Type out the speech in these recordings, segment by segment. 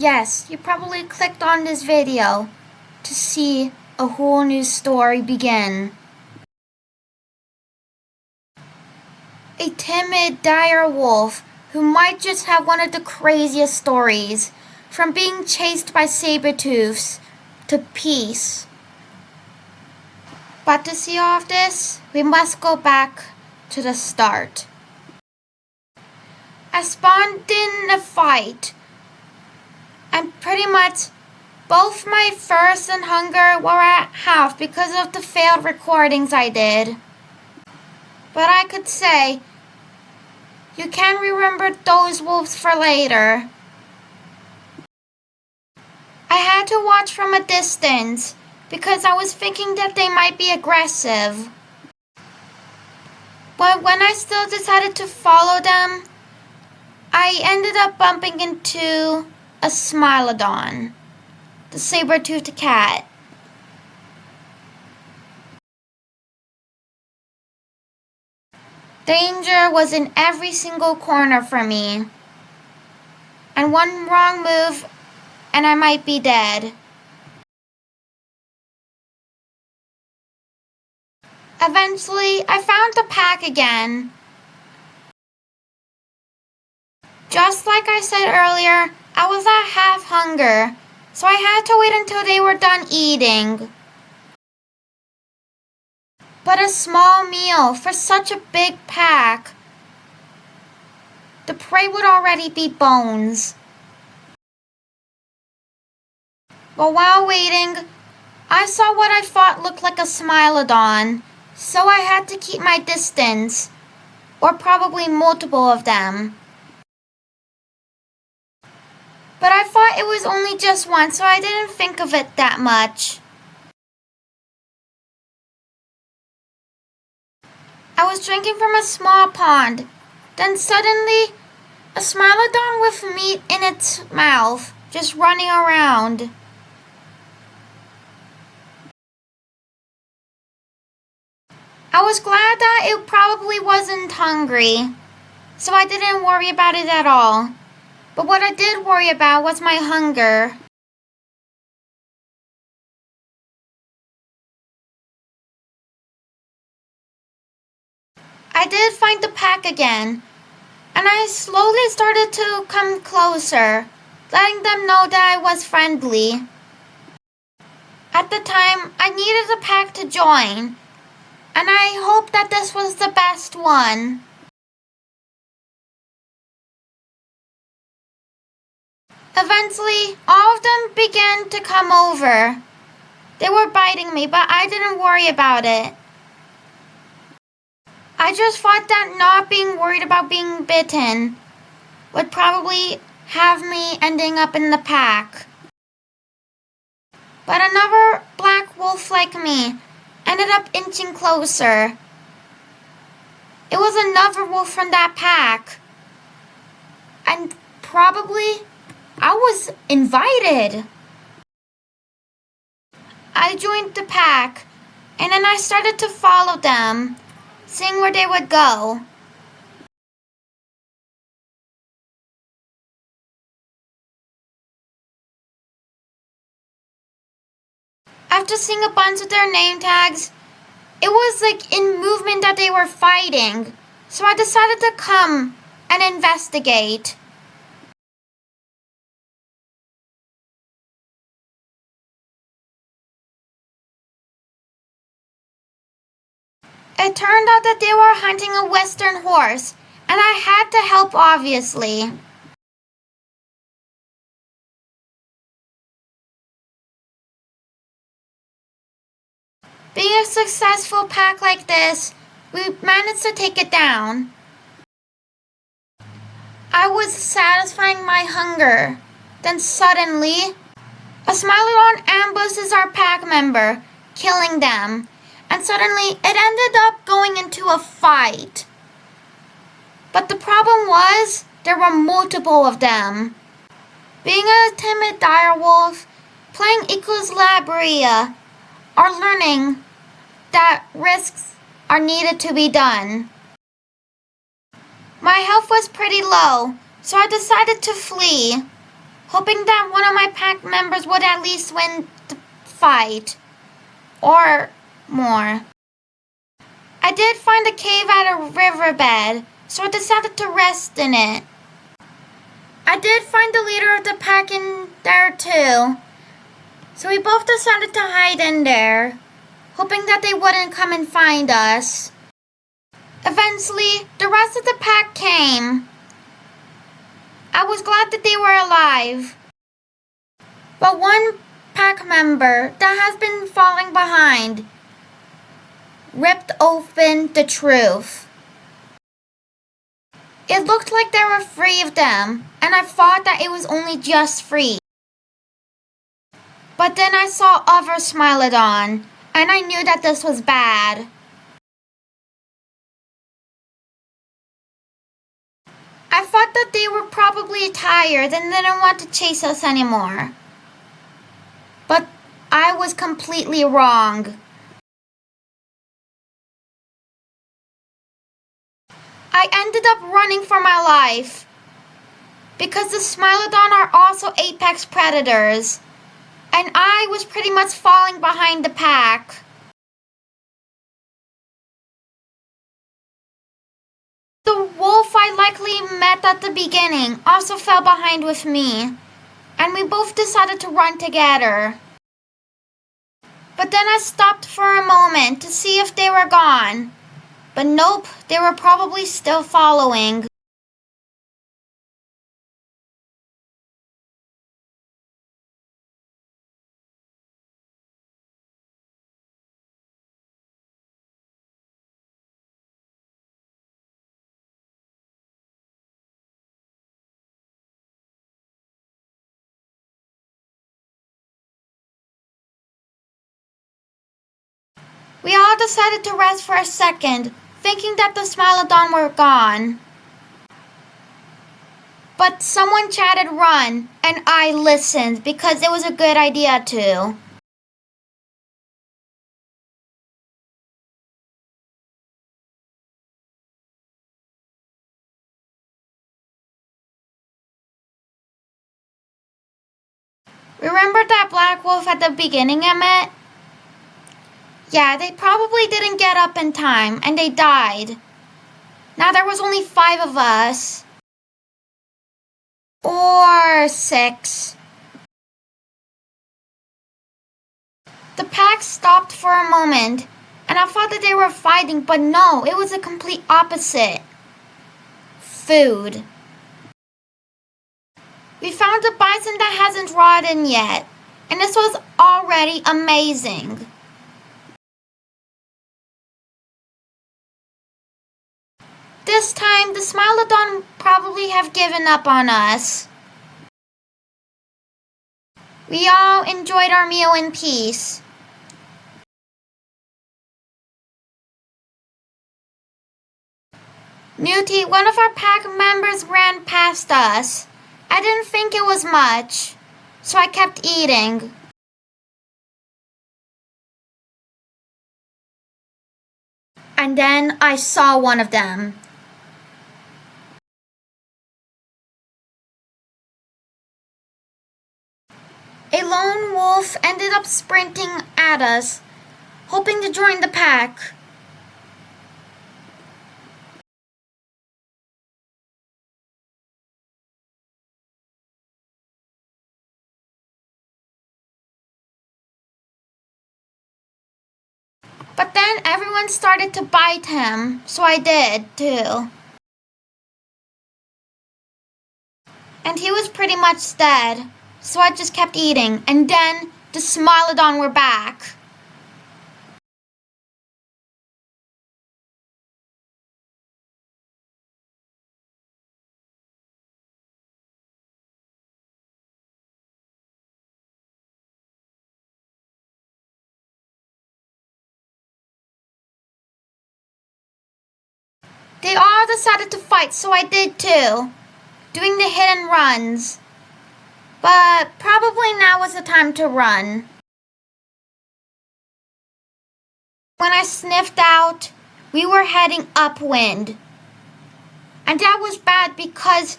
Yes, you probably clicked on this video to see a whole new story begin. A timid dire wolf who might just have one of the craziest stories, from being chased by saber-tooths to peace. But to see all of this, we must go back to the start. I spawned in a fight, and pretty much both my thirst and hunger were at half because of the failed recordings I did. But I could say, you can remember those wolves for later. I had to watch from a distance because I was thinking that they might be aggressive. But when I still decided to follow them, I ended up bumping into a Smilodon, the saber-toothed cat. Danger was in every single corner for me, and one wrong move and I might be dead. Eventually, I found the pack again. Just like I said earlier, I was at half hunger, so I had to wait until they were done eating. But a small meal for such a big pack. The prey would already be bones. But while waiting, I saw what I thought looked like a Smilodon, so I had to keep my distance, or probably multiple of them. But I thought it was only just one, so I didn't think of it that much. I was drinking from a small pond. Then suddenly, a Smilodon with meat in its mouth, just running around. I was glad that it probably wasn't hungry, so I didn't worry about it at all. But what I did worry about was my hunger. I did find the pack again, and I slowly started to come closer, letting them know that I was friendly. At the time, I needed the pack to join, and I hoped that this was the best one. Eventually, all of them began to come over. They were biting me, but I didn't worry about it. I just thought that not being worried about being bitten would probably have me ending up in the pack. But another black wolf like me ended up inching closer. It was another wolf from that pack. And probably I was invited. I joined the pack, and then I started to follow them, seeing where they would go. After seeing a bunch of their name tags, it was like in movement that they were fighting, so I decided to come and investigate. It turned out that they were hunting a western horse, and I had to help, obviously. Being a successful pack like this, we managed to take it down. I was satisfying my hunger. Then suddenly, a Smilodon ambushes our pack member, killing them. And suddenly, it ended up going into a fight. But the problem was, there were multiple of them. Being a timid direwolf, playing equals Brea, are learning that risks are needed to be done. My health was pretty low, so I decided to flee. hoping that one of my pack members would at least win the fight. Or more. I did find a cave at a riverbed, so I decided to rest in it. I did find the leader of the pack in there too, so we both decided to hide in there, hoping that they wouldn't come and find us. Eventually, the rest of the pack came. I was glad that they were alive. But one pack member that has been falling behind ripped open the truth. It looked like there were 3 of them, and I thought that it was only just 3. But then I saw other Smilodon, and I knew that this was bad. I thought that they were probably tired and didn't want to chase us anymore. But I was completely wrong. I ended up running for my life because the Smilodon are also apex predators, and I was pretty much falling behind the pack. The wolf I likely met at the beginning also fell behind with me, and we both decided to run together. But then I stopped for a moment to see if they were gone. But nope, they were probably still following. We all decided to rest for a second, thinking that the Smilodon were gone. But someone chatted run, and I listened because it was a good idea to. Remember that black wolf at the beginning I met? Yeah, they probably didn't get up in time, and they died. Now there was only 5 of us. Or 6. The pack stopped for a moment, and I thought that they were fighting, but no, it was the complete opposite. Food. We found a bison that hasn't rotten yet, and this was already amazing. This time, the Smilodon probably have given up on us. We all enjoyed our meal in peace. Newty, one of our pack members, ran past us. I didn't think it was much, so I kept eating. And then I saw one of them. A lone wolf ended up sprinting at us, hoping to join the pack. But then everyone started to bite him, so I did too. And he was pretty much dead, so I just kept eating, and then the Smilodon were back. They all decided to fight, so I did too, doing the hit and runs. But probably now was the time to run. When I sniffed out, we were heading upwind. And that was bad because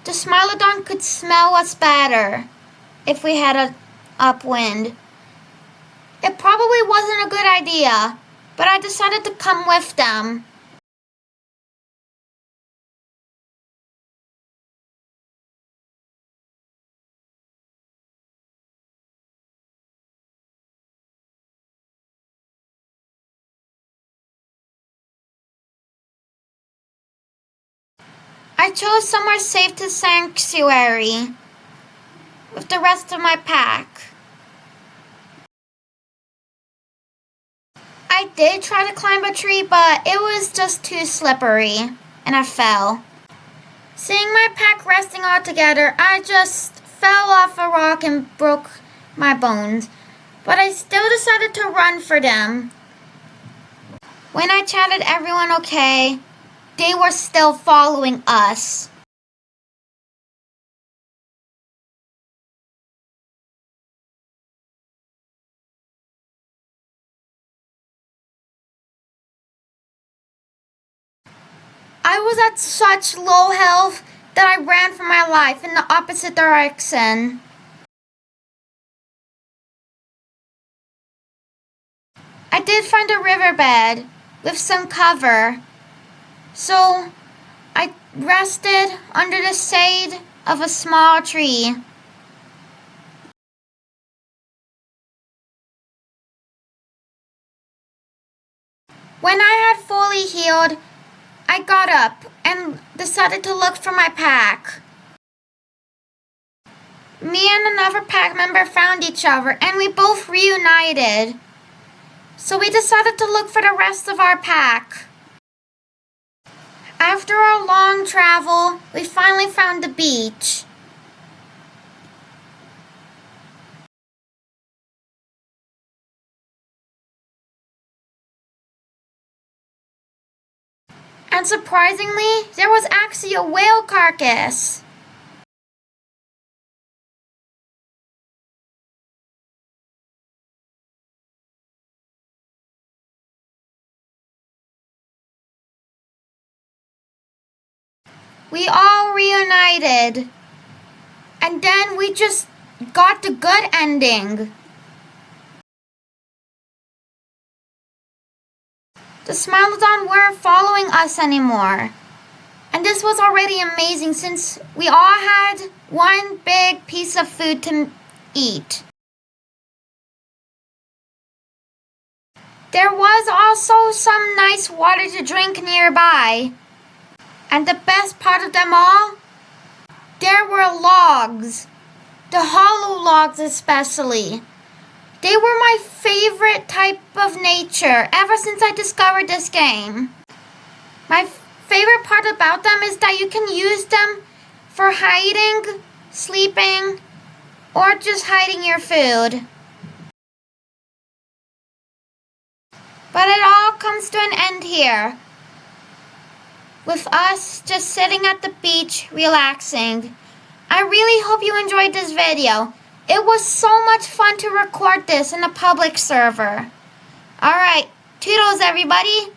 the Smilodon could smell us better if we had an upwind. It probably wasn't a good idea, but I decided to come with them. I chose somewhere safe to sanctuary with the rest of my pack. I did try to climb a tree, but it was just too slippery, and I fell. Seeing my pack resting all together, I just fell off a rock and broke my bones, but I still decided to run for them. When I chatted everyone okay, they were still following us. I was at such low health that I ran for my life in the opposite direction. I did find a riverbed with some cover, so I rested under the shade of a small tree. When I had fully healed, I got up and decided to look for my pack. Me and another pack member found each other and we both reunited. So we decided to look for the rest of our pack. After a long travel, we finally found the beach. And surprisingly, there was actually a whale carcass. We all reunited. And then we just got the good ending. The Smilodon weren't following us anymore. And this was already amazing since we all had one big piece of food to eat. There was also some nice water to drink nearby. And the best part of them all, there were logs. The hollow logs especially. They were my favorite type of nature ever since I discovered this game. My favorite part about them is that you can use them for hiding, sleeping, or just hiding your food. But it all comes to an end here, with us just sitting at the beach relaxing. I really hope you enjoyed this video. It was so much fun to record this in a public server. Alright, toodles everybody!